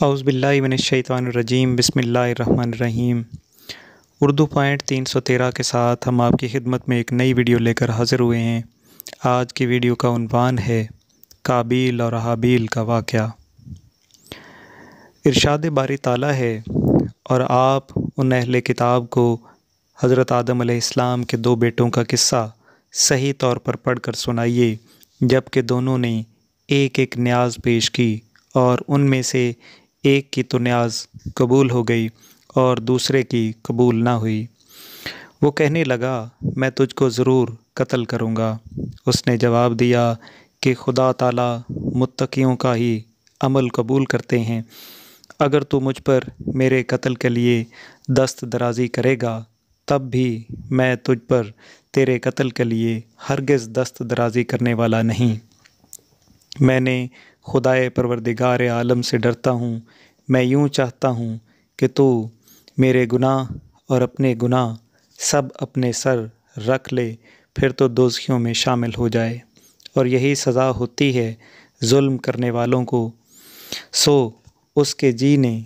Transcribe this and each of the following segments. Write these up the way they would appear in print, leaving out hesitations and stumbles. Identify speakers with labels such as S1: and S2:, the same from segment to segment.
S1: اعوذ باللہ من الشیطان الرجیم بسم اللہ الرحمن الرحیم۔ اردو پوائنٹ 313 کے ساتھ ہم آپ کی خدمت میں ایک نئی ویڈیو لے کر حاضر ہوئے ہیں۔ آج کی ویڈیو کا عنوان ہے قابیل اور حابیل کا واقعہ۔ ارشاد باری تعالیٰ ہے، اور آپ ان اہل کتاب کو حضرت آدم علیہ السلام کے دو بیٹوں کا قصہ صحیح طور پر پڑھ کر سنائیے، جب کہ دونوں نے ایک ایک نیاز پیش کی اور ان میں سے ایک کی تو نیاز قبول ہو گئی اور دوسرے کی قبول نہ ہوئی۔ وہ کہنے لگا، میں تجھ کو ضرور قتل کروں گا۔ اس نے جواب دیا کہ خدا تعالیٰ متقیوں کا ہی عمل قبول کرتے ہیں۔ اگر تو مجھ پر میرے قتل کے لیے دست درازی کرے گا، تب بھی میں تجھ پر تیرے قتل کے لیے ہرگز دست درازی کرنے والا نہیں۔ میں نے خدائے پروردگار عالم سے ڈرتا ہوں۔ میں یوں چاہتا ہوں کہ تو میرے گناہ اور اپنے گناہ سب اپنے سر رکھ لے، پھر تو دوزخیوں میں شامل ہو جائے، اور یہی سزا ہوتی ہے ظلم کرنے والوں کو۔ سو اس کے جی نے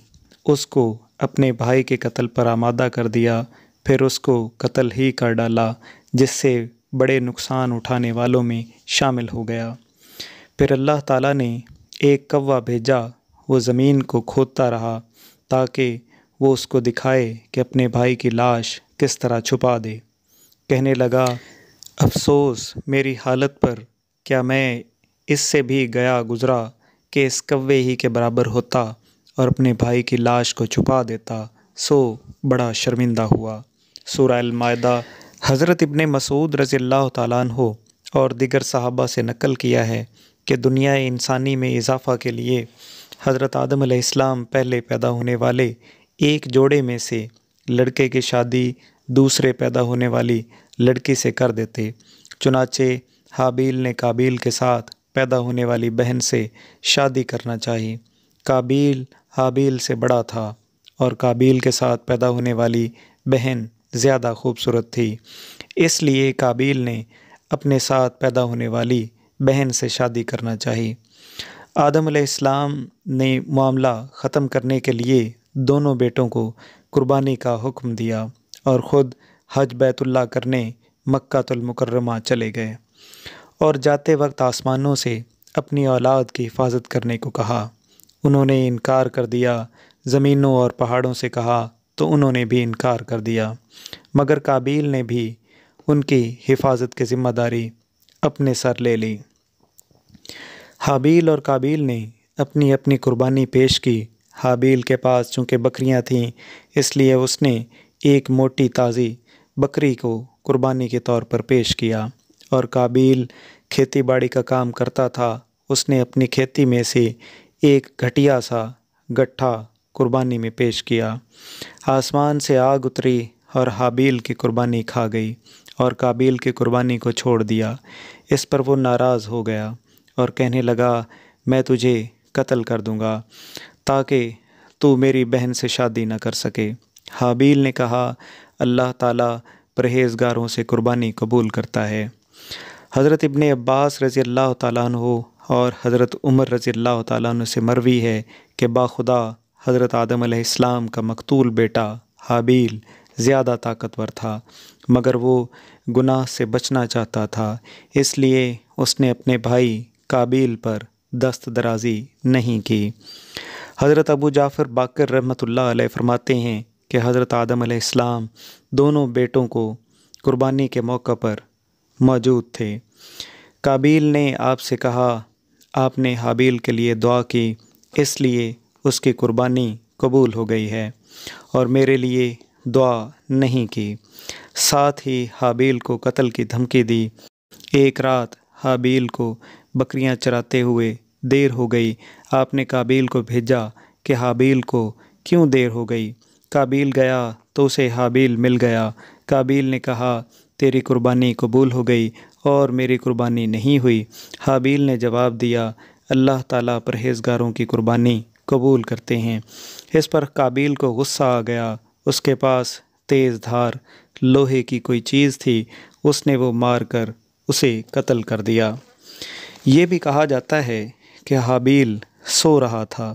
S1: اس کو اپنے بھائی کے قتل پر آمادہ کر دیا، پھر اس کو قتل ہی کر ڈالا، جس سے بڑے نقصان اٹھانے والوں میں شامل ہو گیا۔ پھر اللہ تعالیٰ نے ایک کوا بھیجا، وہ زمین کو کھودتا رہا تاکہ وہ اس کو دکھائے کہ اپنے بھائی کی لاش کس طرح چھپا دے۔ کہنے لگا، افسوس میری حالت پر، کیا میں اس سے بھی گیا گزرا کہ اس کوے ہی کے برابر ہوتا اور اپنے بھائی کی لاش کو چھپا دیتا، سو بڑا شرمندہ ہوا۔ سورہ المائدہ۔ حضرت ابن مسعود رضی اللہ تعالیٰ عنہ اور دیگر صحابہ سے نقل کیا ہے کہ دنیا انسانی میں اضافہ کے لیے حضرت آدم علیہ السلام پہلے پیدا ہونے والے ایک جوڑے میں سے لڑکے کی شادی دوسرے پیدا ہونے والی لڑکی سے کر دیتے۔ چنانچہ حابیل نے قابیل کے ساتھ پیدا ہونے والی بہن سے شادی کرنا چاہی۔ قابیل حابیل سے بڑا تھا اور قابیل کے ساتھ پیدا ہونے والی بہن زیادہ خوبصورت تھی، اس لیے قابیل نے اپنے ساتھ پیدا ہونے والی بہن سے شادی کرنا چاہی۔ آدم علیہ السلام نے معاملہ ختم کرنے کے لیے دونوں بیٹوں کو قربانی کا حکم دیا اور خود حج بیت اللہ کرنے مکہ المکرمہ چلے گئے، اور جاتے وقت آسمانوں سے اپنی اولاد کی حفاظت کرنے کو کہا۔ انہوں نے انکار کر دیا۔ زمینوں اور پہاڑوں سے کہا تو انہوں نے بھی انکار کر دیا، مگر قابیل نے بھی ان کی حفاظت کی ذمہ داری اپنے سر لے لی۔ حابیل اور قابیل نے اپنی اپنی قربانی پیش کی۔ حابیل کے پاس چونکہ بکریاں تھیں، اس لیے اس نے ایک موٹی تازی بکری کو قربانی کے طور پر پیش کیا، اور قابیل کھیتی باڑی کا کام کرتا تھا۔ اس نے اپنی کھیتی میں سے ایک گھٹیا سا گٹھا قربانی میں پیش کیا۔ آسمان سے آگ اتری اور حابیل کی قربانی کھا گئی، اور قابیل کی قربانی کو چھوڑ دیا۔ اس پر وہ ناراض ہو گیا اور کہنے لگا، میں تجھے قتل کر دوں گا تاکہ تو میری بہن سے شادی نہ کر سکے۔ حابیل نے کہا، اللہ تعالیٰ پرہیزگاروں سے قربانی قبول کرتا ہے۔ حضرت ابن عباس رضی اللہ تعالیٰ عنہ اور حضرت عمر رضی اللہ تعالیٰ عنہ سے مروی ہے کہ باخدا حضرت آدم علیہ السلام کا مقتول بیٹا حابیل زیادہ طاقتور تھا، مگر وہ گناہ سے بچنا چاہتا تھا، اس لیے اس نے اپنے بھائی قابیل پر دست درازی نہیں کی۔ حضرت ابو جعفر باقر رحمۃ اللہ علیہ فرماتے ہیں کہ حضرت آدم علیہ السلام دونوں بیٹوں کو قربانی کے موقع پر موجود تھے۔ قابیل نے آپ سے کہا، آپ نے حابیل کے لیے دعا کی، اس لیے اس کی قربانی قبول ہو گئی ہے، اور میرے لیے دعا نہیں کی۔ ساتھ ہی حابیل کو قتل کی دھمکی دی۔ ایک رات حابیل کو بکریاں چراتے ہوئے دیر ہو گئی۔ آپ نے قابیل کو بھیجا کہ حابیل کو کیوں دیر ہو گئی؟ قابیل گیا تو اسے حابیل مل گیا۔ قابیل نے کہا، تیری قربانی قبول ہو گئی اور میری قربانی نہیں ہوئی۔ حابیل نے جواب دیا، اللہ تعالیٰ پرہیزگاروں کی قربانی قبول کرتے ہیں۔ اس پر قابیل کو غصہ آ گیا۔ اس کے پاس تیز دھار لوہے کی کوئی چیز تھی، اس نے وہ مار کر اسے قتل کر دیا۔ یہ بھی کہا جاتا ہے کہ حابیل سو رہا تھا۔